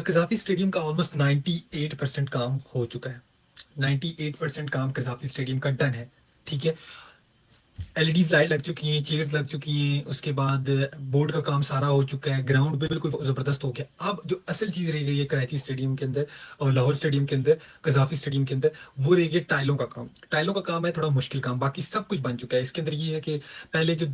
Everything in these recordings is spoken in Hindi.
कजाफी स्टेडियम का ऑलमोस्ट 98% काम हो चुका है। 98% काम कजाफी स्टेडियम का डन है। ठीक है। एलईडीज लाइट लग चुकी हैं, चेयर्स लग चुकी हैं, उसके बाद बोर्ड का काम सारा हो चुका है, ग्राउंड बिल्कुल जबरदस्त हो गया। अब जो असल चीज रह गई है कराची स्टेडियम के अंदर और लाहौर स्टेडियम के अंदर, कजाफी स्टेडियम के अंदर, वो रह गया टाइलों का काम। टाइलों का काम है थोड़ा मुश्किल काम, बाकी सब कुछ बन चुका है। इसके अंदर ये है कि पहले जो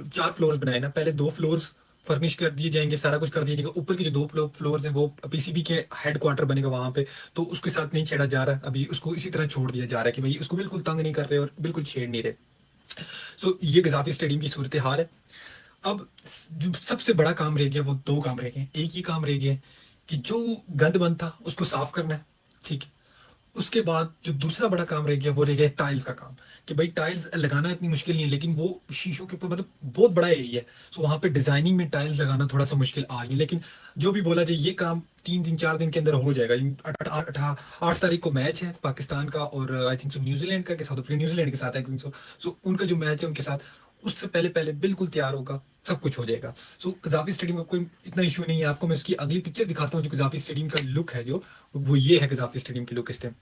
चार फ्लोर्स बनाए ना, पहले दो फ्लोर्स फर्निश कर दिए जाएंगे, सारा कुछ कर दिया जाएगा। ऊपर के जो दो फ्लोर्स हैं वो पीसीबी के हेड क्वार्टर बनेगा वहां पे, तो उसके साथ नहीं छेड़ा जा रहा है अभी, उसको इसी तरह छोड़ दिया जा रहा है कि भाई उसको बिल्कुल तंग नहीं कर रहे और बिल्कुल छेड़ नहीं रहे। सो ये गजाफी स्टेडियम की सूरत हाल है। अब जो सबसे बड़ा काम रह गया वो दो काम रह गए। एक ही काम रह गया कि जो गंद बंद था उसको साफ करना है। ठीक है। उसके बाद जो दूसरा बड़ा काम रह गया वो रह गया टाइल्स का काम। कि भाई टाइल्स लगाना इतनी मुश्किल नहीं है, लेकिन वो शीशों के ऊपर मतलब बहुत बड़ा एरिया है, सो वहां पे डिजाइनिंग में टाइल्स लगाना थोड़ा सा मुश्किल आ रही है। लेकिन जो भी बोला जाए ये काम 3 दिन 4 दिन के अंदर हो जाएगा। 8 तारीख को मैच है पाकिस्तान का और आई थिंक सो न्यूजीलैंड का, के साउथ अफ्रीका, न्यूजीलैंड के साथ आई थिंक सो। सो उनका जो मैच है उनके साथ, उससे पहले पहले बिल्कुल तैयार होगा, सब कुछ हो जाएगा। सो कजाफी स्टेडियम का कोई इतना इशू नहीं है। आपको मैं उसकी अगली पिक्चर दिखाता हूँ जो कजाफी स्टेडियम का लुक है, जो वो ये है कजाफी स्टेडियम की लुक इस टाइम।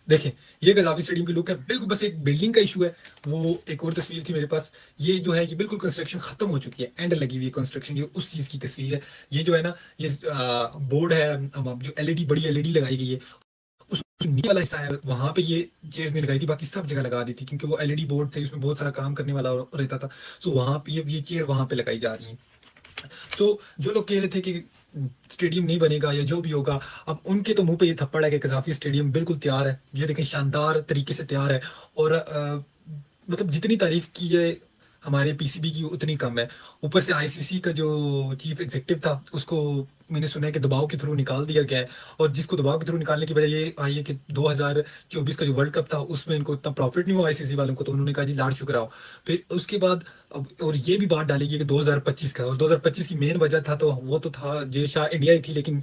देखें, ये कजाफी स्टेडियम की लुक है बिल्कुल। बस एक बिल्डिंग का इशू है। वो एक और तस्वीर थी मेरे पास, ये जो है कि बिल्कुल कंस्ट्रक्शन खत्म हो चुकी है, एंड लगी हुई है कंस्ट्रक्शन, जो उस चीज की तस्वीर है। ये जो है ना, ये बोर्ड है, जो एलईडी, बड़ी एलईडी लगाई गई है, उस नीचे वाला हिस्सा है वहां पे ये चेयर्स नहीं लगाई थी, बाकी सब जगह लगा दी थी, क्योंकि वो एलईडी बोर्ड थे, उसमें बहुत सारा काम करने वाला रहता था। सो वहां पे ये चेयर वहां पे लगाई जा रही है। तो जो लोग कह रहे थे कि स्टेडियम नहीं बनेगा या जो भी होगा, अब उनके तो मुंह पे ये थप्पड़ है कि कजाफी स्टेडियम बिल्कुल तैयार है। ये देखें, शानदार तरीके से तैयार है। और मतलब जितनी तारीफ की है हमारे पीसीबी की उतनी कम है। ऊपर से आईसीसी का जो चीफ एग्जीक्यूटिव था उसको मैंने सुना है कि दबाव के थ्रू निकाल दिया गया है। और जिसको दबाव के थ्रू निकालने की वजह ये आई है कि 2024 का जो वर्ल्ड कप था उसमें इनको इतना प्रॉफिट नहीं हुआ आईसीसी वालों को, तो उन्होंने कहा जी लाड़ शुक्राओ। फिर उसके बाद अब और ये भी बात डाली गई कि 2025 का, और 2025 की मेन वजह था तो वो तो था जय शाह इंडिया ही थी। लेकिन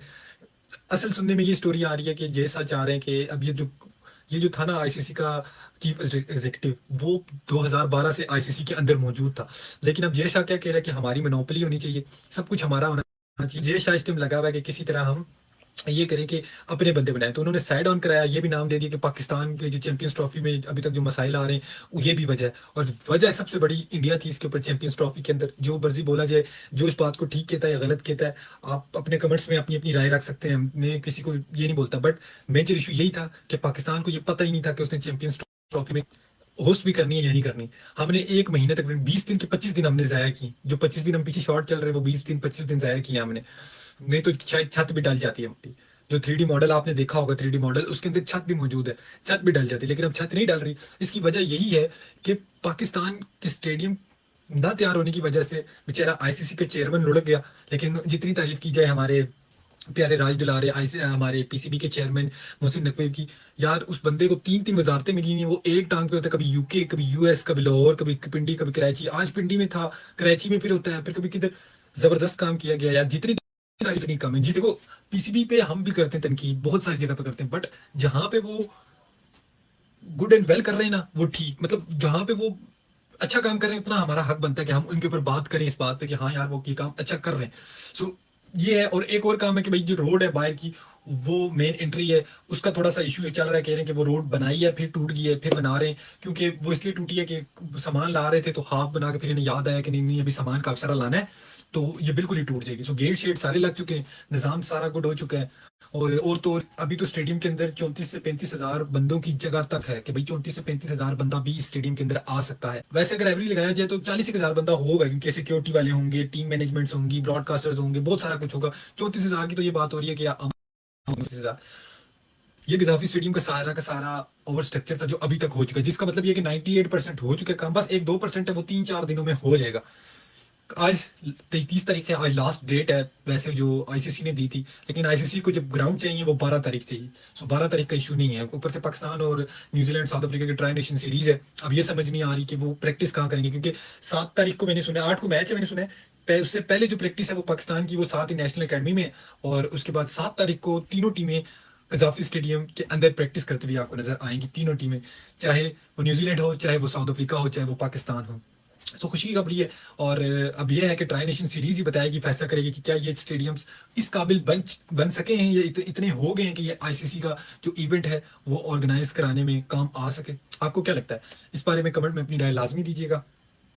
असल सुनने में ये स्टोरी आ रही है कि जय शाह चाह रहे हैं कि अब ये जो था ना आईसीसी का चीफ एग्जीक्यूटिव, वो 2012 से आईसीसी के अंदर मौजूद था। लेकिन अब जय शाह क्या कह रहा है कि हमारी मोनोपोली होनी चाहिए, सब कुछ हमारा होना चाहिए। जय शाह इस टाइम लगा हुआ है कि किसी तरह हम ये करें कि अपने बंदे बनाए। तो उन्होंने साइड ऑन कराया, ये भी नाम दे दिया कि पाकिस्तान के जो चैंपियंस ट्रॉफी में अभी तक जो मसाइल आ रहे हैं वो ये भी वजह है। और वजह सबसे बड़ी इंडिया थी इसके ऊपर चैंपियंस ट्रॉफी के अंदर। जो मर्जी बोला जाए, जो इस बात को ठीक कहता है या गलत कहता है, आप अपने कमेंट्स में अपनी अपनी राय रख सकते हैं, मैं किसी को ये नहीं बोलता। बट मेजर इशू यही था कि पाकिस्तान को ये पता ही नहीं था कि उसने चैंपियंस ट्रॉफी में होस्ट भी करनी है या नहीं करनी। हमने 1 महीने तक 20 दिन के 25 दिन हमने जाया की, जो 25 दिन हम पीछे शॉर्ट चल रहे हैं वो 20 दिन 25 दिन जाया किए हमने। नहीं तो शायद छत भी डल जाती है हमारी। जो 3D मॉडल आपने देखा होगा, 3D मॉडल उसके अंदर छत भी मौजूद है, छत भी डल जाती है। लेकिन अब छत नहीं डल रही। इसकी वजह यही है कि पाकिस्तान के स्टेडियम ना तैयार होने की वजह से बेचारा आईसीसी का चेयरमैन लुढ़क गया। लेकिन जितनी तारीफ की जाए हमारे प्यारे राज दुलारे आईसी हमारे पीसीबी के चेयरमैन मोहसिन नकवी की, यार उस बंदे को 3 3 वजारतें मिली नहीं। वो एक टांग पे होता है, कभी यूके, कभी यूएस, कभी लाहौर, कभी पिंडी, कभी कराची। आज पिंडी में था, कराची में फिर होता है, फिर कभी किधर। जबरदस्त काम किया गया यार, जितनी तारीफ नहीं कम है जी। देखो, पीसीबी पे हम भी करते हैं तनकीद, बहुत सारी जगह पे करते हैं, बट जहां पे वो गुड एंड वेल कर रहे हैं ना, वो ठीक, मतलब जहां पे वो अच्छा काम कर रहे हैं, उतना हमारा हक बनता है कि हम उनके ऊपर बात करें इस बात पे कि हाँ यार वो ये काम अच्छा कर रहे हैं। सो ये है। और एक और काम है कि भाई जो रोड है बाहर की, वो मेन एंट्री है, उसका थोड़ा सा इशू चल रहा है। कह रहे हैं कि वो रोड बनाई है फिर टूट गई है, फिर बना रहे हैं। क्योंकि वो इसलिए टूटी है कि सामान ला रहे थे तो हाफ बना के फिर इन्हें याद आया कि नहीं नहीं अभी सामान काफी सारा लाना है, तो ये बिल्कुल ही टूट जाएगी। सो गेट शेट सारे लग चुके हैं, निज़ाम सारा गुड हो चुका है। और तो और अभी तो स्टेडियम के अंदर 34 से 35 हजार बंदों की जगह तक है कि भाई 34 से 35 हजार बंदा भी इस स्टेडियम के अंदर आ सकता है। वैसे अगर एवरेज लगाया जाए तो 40 हजार बंदा होगा, क्योंकि सिक्योरिटी वाले होंगे, टीम मैनेजमेंट्स होंगी, ब्रॉडकास्टर्स होंगे, बहुत सारा कुछ होगा। 34 हजार की तो ये बात हो रही है कि 34 हजार। ये गद्दाफी स्टेडियम का सारा ओवर स्ट्रक्चर था जो अभी तक हो चुका है, जिसका मतलब ये कि 98% हो चुका है काम। बस 1 2% है, वो 3 4 दिनों में हो जाएगा। आज 30 तारीख है, आज लास्ट डेट है वैसे जो आईसीसी ने दी थी। लेकिन आईसीसी को जब ग्राउंड चाहिए वो 12 तारीख चाहिए। सो 12 तारीख का इशू नहीं है। ऊपर से पाकिस्तान और न्यूजीलैंड साउथ अफ्रीका की ट्राई नेशन सीरीज है। अब ये समझ नहीं आ रही कि वो प्रैक्टिस कहाँ करेंगे, क्योंकि 7 तारीख को मैंने सुना, 8 को मैच है मैंने सुना है। उससे पहले जो प्रैक्टिस है वो पाकिस्तान की, वो साथ ही नेशनल अकेडमी में है। और उसके बाद 7 तारीख को तीनों टीमें कजाफी स्टेडियम के अंदर प्रैक्टिस करते हुए आपको नजर आएंगी, तीनों टीमें, चाहे वो न्यूजीलैंड हो, चाहे वो साउथ अफ्रीका हो, चाहे वो पाकिस्तान हो। तो खुशी की खबरी है। और अब यह है कि ट्राई नेशन सीरीज ही बताएगी, फैसला करेगी कि क्या ये स्टेडियम्स इस काबिल बन सके हैं, ये इतने हो गए हैं कि ये आईसीसी का जो इवेंट है वो ऑर्गेनाइज कराने में काम आ सके। आपको क्या लगता है इस बारे में? कमेंट में अपनी राय लाजमी दीजिएगा।